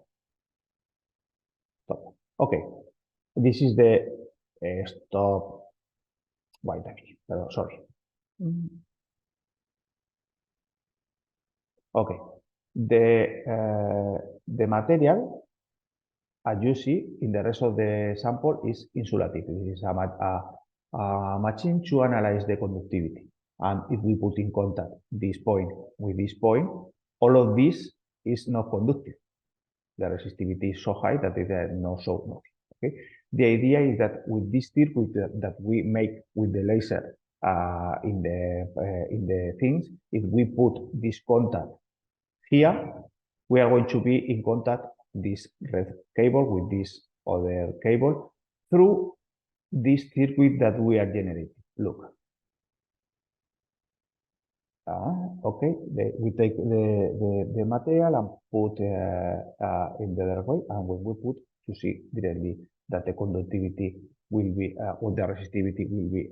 Okay, this is the stop. Wait a minute. Sorry. Okay, the material, as you see in the rest of the sample, is insulative. This is a machine to analyze the conductivity. And if we put in contact this point with this point, all of this is not conductive. The resistivity is so high that it is not so nothing. Okay. The idea is that with this circuit that we make with the laser in the things. If we put this contact here, we are going to be in contact this red cable with this other cable through this circuit that we are generating. Look. Okay, we take the material and put in the other way, and when we put, to see directly that the conductivity will be, or the resistivity will be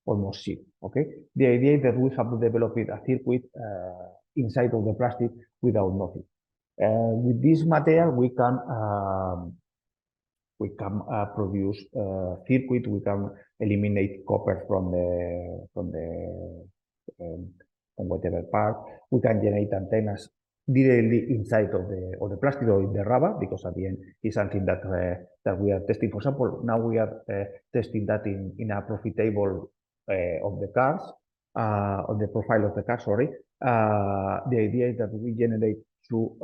almost zero, okay? The idea is that we have developed a circuit inside of the plastic without nothing. With this material, we can produce circuit. We can eliminate copper from whatever part. We can generate antennas directly inside of the plastic or in the rubber, because at the end is something that that we are testing. For example, now we are testing that in a profitable of the cars, on the profile of the car. Sorry. The idea is that we generate two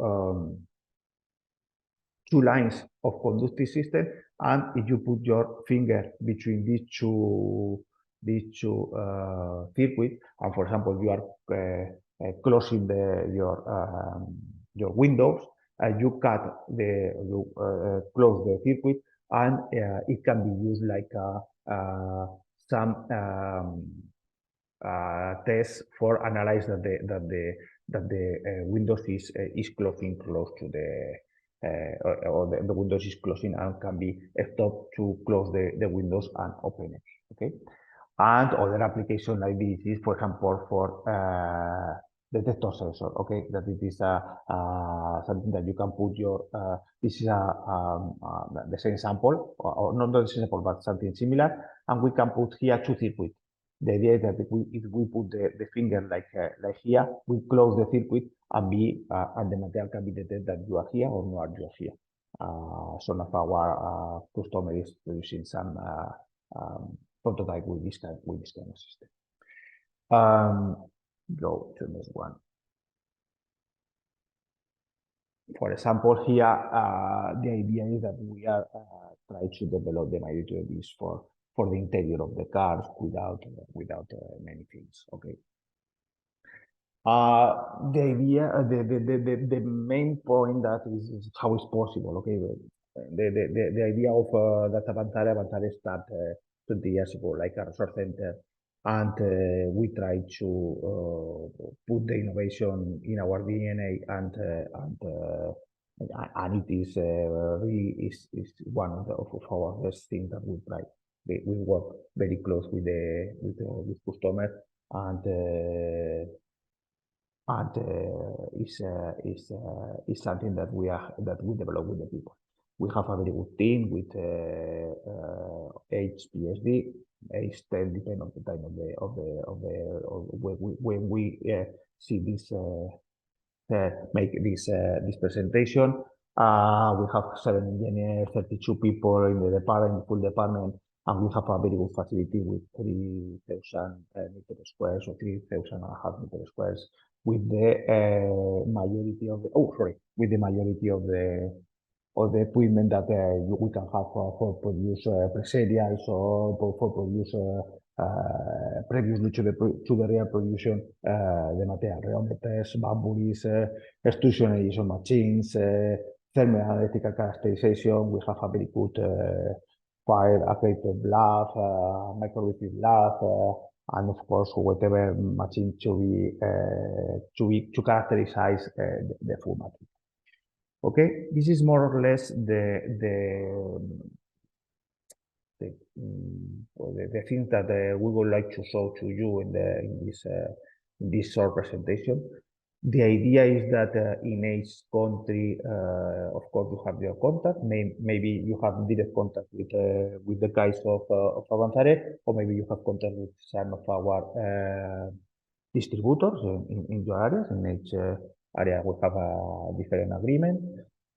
lines of conductive system, and if you put your finger between these two circuits, and for example you are closing your windows, you close the circuit, and it can be used like some test for analyze that the windows is closing close to the or the windows is closing and can be stopped to close the windows and open it. Okay, and other application like this is, for example, for detector sensor. Okay, that it is something that you can put your this is the same sample, or not the same sample but something similar, and we can put here two circuits. The idea is that if we put the finger like here, we close the circuit and the material can be detected that you are here or not you are here. Some of our customers is producing some prototype with this kind of system. Go to this one. For example, here the idea is that we are trying to develop the majority of this for the interior of the cars without many things. Okay. The idea, the main point that is how it's possible. Okay, the idea of that Avanzare started 20 years ago, like a resource center, and we try to put the innovation in our DNA, and it is really is one of our best things that we try. We work very close with customers, and is something that we develop with the people. We have a very good team with H.D. H10 depend on the time when we see this make this presentation. We have 7 engineers, 32 people in the department, full department, and we have a very good facility with 3,000 meters squares or 3,500 meters squares, with the majority of the equipment that we can have for produce press areas or for produce previously to the real production the material, rheometers, bamboos, extrusion machines, thermal analytical characterization. We have a very good fire accredited lab, microwave lab, and of course whatever machine to characterize the full material. Okay, this is more or less the things that we would like to show to you in this short presentation. The idea is that in each country, of course, you have your contact. Maybe you have direct contact with the guys of Avanzare, or maybe you have contact with some of our distributors in your areas. In each area, we have a different agreement.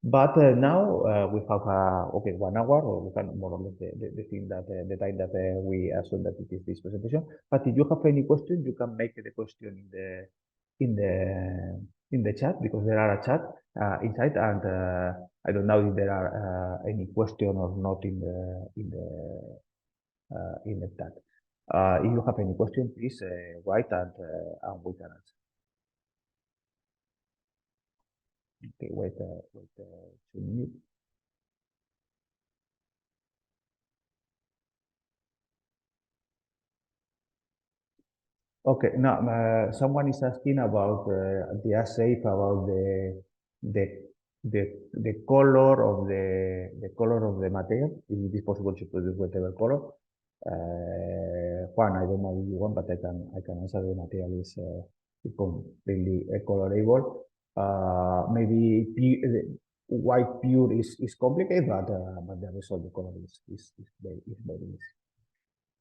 But now we have 1 hour, or we can more or less the thing that the time that we assume that it is this presentation. But if you have any question, you can make the question in the chat, because there are a chat inside, and I don't know if there are any question or not in the chat. If you have any question, please write and we can answer. Okay, wait 2 minutes. Okay, now someone is asking about the assay about the the color of the material. If it is possible to produce whatever color. Juan, I don't know if you want, but I can answer. The material is completely colorable. Maybe white pure is complicated, but the result, the color is very easy.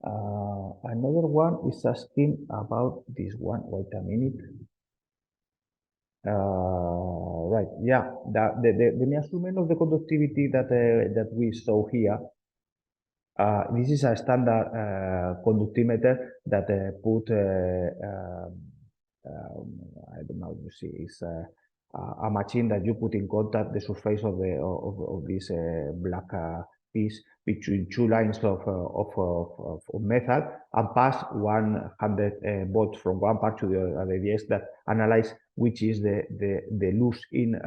Another one is asking about this one. Wait a minute. Right, yeah, the measurement of the conductivity that we saw here. This is a standard conductimeter that put I don't know. You see, it's a machine that you put in contact the surface of this black piece between two lines of metal and pass 100 volts from one part to the other. The idea is that analyze which is the loss in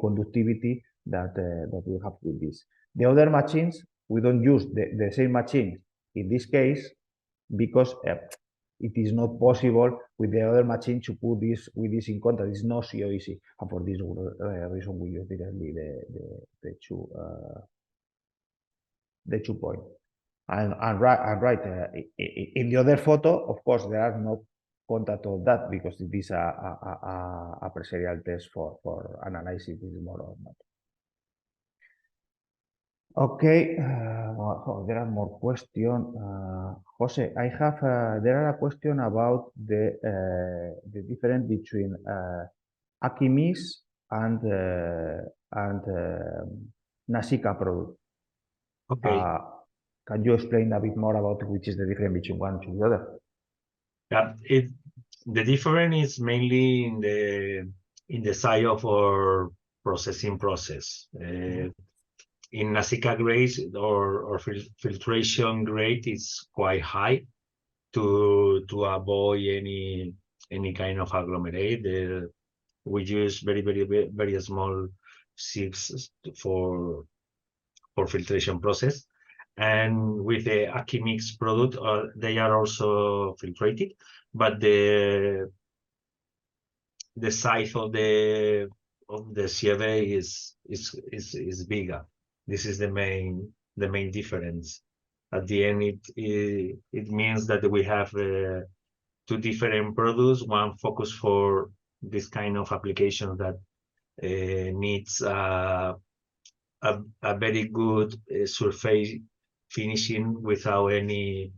conductivity that we have with this. The other machines, we don't use the same machine in this case because it is not possible with the other machine to put this with this in contact. It's not so easy, and for this reason we use directly the 2 point. And right in the other photo, of course, there are no contact of that because it is a preserial test for analyzing this more or not. Okay, there are more questions. Jose, I have there are a question about the difference between Akimix and Nasica product. Okay. Can you explain a bit more about which is the difference between one to the other? Yeah, the difference is mainly in the side of our processing process. In Nasica grade or filtration grade is quite high to avoid any kind of agglomerate. We use very small sieves for filtration process. And with the Akimix product, they are also filtrated, but the size of the sieve is bigger. This is the main difference. At the end, it means that we have two different products. One focus for this kind of application that needs a very good surface finishing without any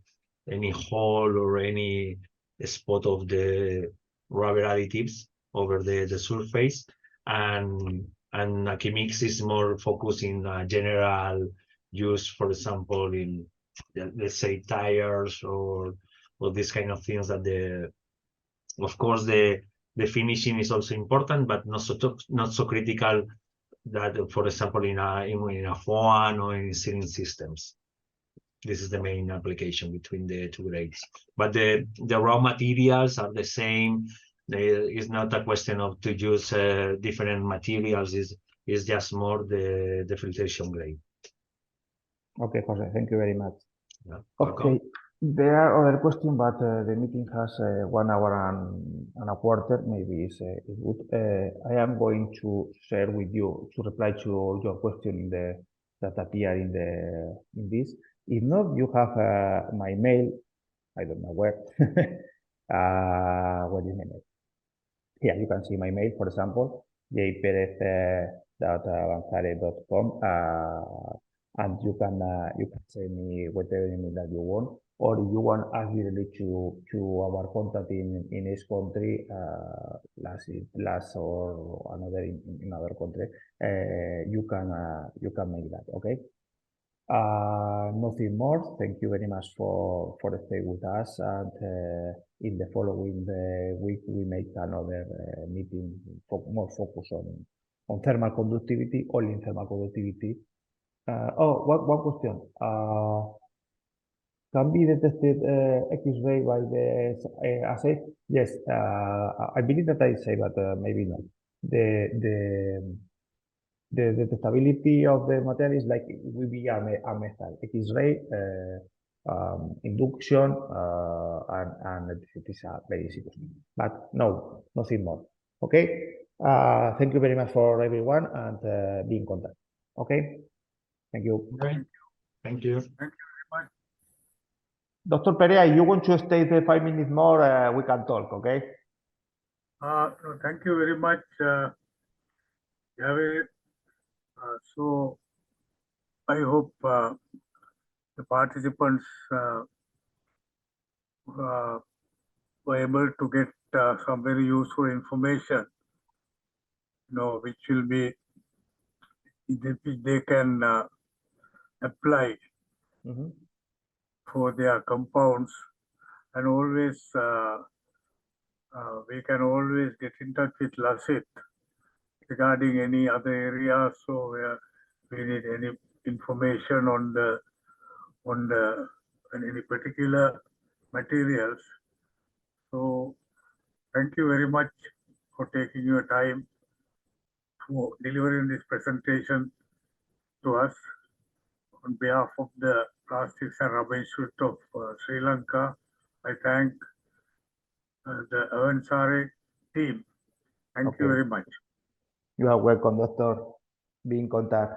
hole or any spot of the rubber additives over the surface, and Akimix is more focused in general use, for example, in let's say tires or these kind of things. That of course the finishing is also important, but not so critical that, for example, in a phone or in sealing systems. This is the main application between the two grades. But the raw materials are the same. It's not a question of to use different materials. It's just more the filtration grade. Okay, Jose, thank you very much. Yeah, okay, there are other questions, but the meeting has 1 hour and a quarter. Maybe it's good. I am going to share with you to reply to all your questions that appear in this. If not, you have my mail. I don't know where. What is my mail? Here you can see my mail, for example, jperez.avanzare.com, and you can send me whatever email that you want, or if you want us directly to our contact in each country, last or another in another country, you can make that. Okay. Nothing more. Thank you very much for staying with us, and in the following week we make another meeting more focus on thermal conductivity, only in thermal conductivity. One question. can be detected X-ray by the assay? Yes, I believe that I say, but maybe not. The detectability of the material is like it will be a method. X-ray, induction, and it is a very simple. But no, nothing more. Okay. Thank you very much for everyone, and be in contact. Okay. Thank you. Okay. Thank you. Thank you very much. Dr. Perea, you want to stay there 5 minutes more? We can talk, okay? No, thank you very much, Javier. So I hope the participants were able to get some very useful information, which will be which they can apply Mhm. for their compounds, and always we can always get in touch with Lasit regarding any other areas, so where we need any information on any particular materials. So thank you very much for taking your time for delivering this presentation to us. On behalf of the Plastics and Rubber Institute of Sri Lanka, I thank the Avanzare team. Thank you Okay. very much. You are welcome, doctor. Be in contact.